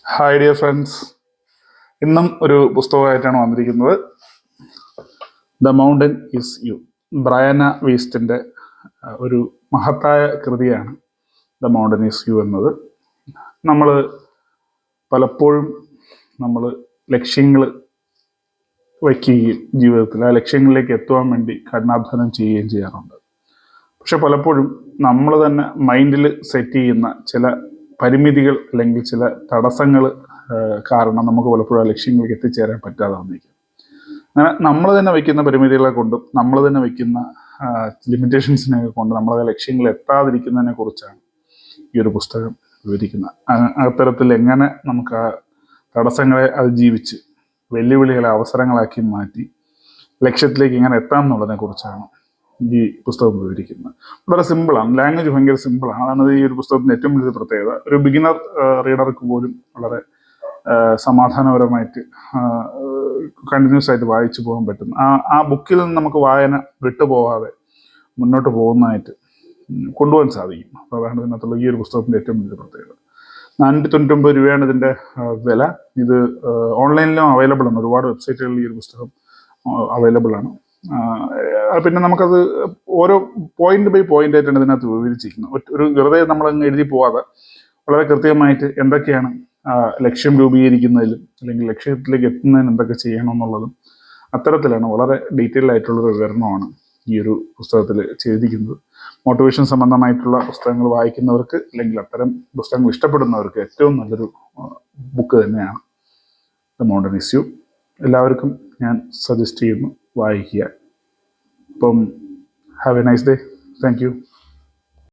Hi dear friends, ഇന്നും ഒരു പുസ്തകമായിട്ടാണ് വന്നിരിക്കുന്നത്. The mountain is you. Brianna വീസ്റ്റിൻ്റെ ഒരു മഹത്തായ കൃതിയാണ് ദ മൗണ്ടൻ ഈസ് യു എന്നത്. നമ്മൾ പലപ്പോഴും ലക്ഷ്യങ്ങൾ വയ്ക്കുകയും ജീവിതത്തിൽ ആ ലക്ഷ്യങ്ങളിലേക്ക് എത്തുവാൻ വേണ്ടി കഠിനാധ്വാനം ചെയ്യുകയും ചെയ്യാറുണ്ട്. പക്ഷെ പലപ്പോഴും നമ്മൾ തന്നെ മൈൻഡിൽ സെറ്റ് ചെയ്യുന്ന ചില പരിമിതികൾ അല്ലെങ്കിൽ ചില തടസ്സങ്ങൾ കാരണം നമുക്ക് പലപ്പോഴും ആ ലക്ഷ്യങ്ങളിലേക്ക് എത്തിച്ചേരാൻ പറ്റാതെ വന്നിരിക്കും. അങ്ങനെ നമ്മൾ തന്നെ വയ്ക്കുന്ന പരിമിതികളെ കൊണ്ടും നമ്മൾ തന്നെ വയ്ക്കുന്ന ലിമിറ്റേഷൻസിനെ കൊണ്ട് നമ്മളെ ലക്ഷ്യങ്ങൾ എത്താതിരിക്കുന്നതിനെ കുറിച്ചാണ് ഈ ഒരു പുസ്തകം വിവരിക്കുന്നത്. അത്തരത്തിൽ എങ്ങനെ നമുക്ക് ആ തടസ്സങ്ങളെ അതിജീവിച്ച് വെല്ലുവിളികളെ അവസരങ്ങളാക്കി മാറ്റി ലക്ഷ്യത്തിലേക്ക് എങ്ങനെ എത്താം എന്നുള്ളതിനെ കുറിച്ചാണ് ഈ പുസ്തകം വിവരിക്കുന്നത്. വളരെ സിമ്പിളാണ്, ലാംഗ്വേജ് ഭയങ്കര സിമ്പിളാണ്. അതാണ് ഈ ഒരു പുസ്തകത്തിൻ്റെ ഏറ്റവും വലിയൊരു പ്രത്യേകത. ഒരു ബിഗിനർ റീഡർക്ക് പോലും വളരെ സമാധാനപരമായിട്ട് കണ്ടിന്യൂസ് ആയിട്ട് വായിച്ചു പോകാൻ പറ്റുന്ന ആ ബുക്കിൽ നിന്ന് നമുക്ക് വായന വിട്ടുപോകാതെ മുന്നോട്ട് പോകുന്നതായിട്ട് കൊണ്ടുപോകാൻ സാധിക്കും. അപ്പോൾ അതാണ് ഇതിനകത്തുള്ള ഈ ഒരു പുസ്തകത്തിൻ്റെ ഏറ്റവും വലിയ പ്രത്യേകത. 499 രൂപയാണ് ഇതിൻ്റെ വില. ഇത് ഓൺലൈനിലും അവൈലബിൾ ആണ്. ഒരുപാട് വെബ്സൈറ്റുകളിൽ ഈ ഒരു പുസ്തകം അവൈലബിൾ ആണ്. പിന്നെ നമുക്കത് ഓരോ പോയിന്റ് ബൈ പോയിന്റ് ആയിട്ടാണ് ഇതിനകത്ത് വിവരിച്ചിരിക്കുന്നത്. ഒരു വെറുതെ നമ്മളങ്ങ് എഴുതി പോവാതെ വളരെ കൃത്യമായിട്ട് എന്തൊക്കെയാണ് ലക്ഷ്യം രൂപീകരിക്കുന്നതിലും അല്ലെങ്കിൽ ലക്ഷ്യത്തിലേക്ക് എത്തുന്നതിന് എന്തൊക്കെ ചെയ്യണം എന്നുള്ളതും അത്തരത്തിലാണ് വളരെ ഡീറ്റെയിൽഡ് ആയിട്ടുള്ളൊരു വിവരണമാണ് ഈ ഒരു പുസ്തകത്തിൽ ചെയ്തിരിക്കുന്നത്. മോട്ടിവേഷൻ സംബന്ധമായിട്ടുള്ള പുസ്തകങ്ങൾ വായിക്കുന്നവർക്ക് അല്ലെങ്കിൽ അത്തരം പുസ്തകങ്ങൾ ഇഷ്ടപ്പെടുന്നവർക്ക് ഏറ്റവും നല്ലൊരു ബുക്ക് തന്നെയാണ് ദ മൗണ്ടൻ ഈസ് യു. എല്ലാവർക്കും ഞാൻ സജസ്റ്റ് ചെയ്യുന്നു, വായിക്കുക. അപ്പം have A nice day. Thank you.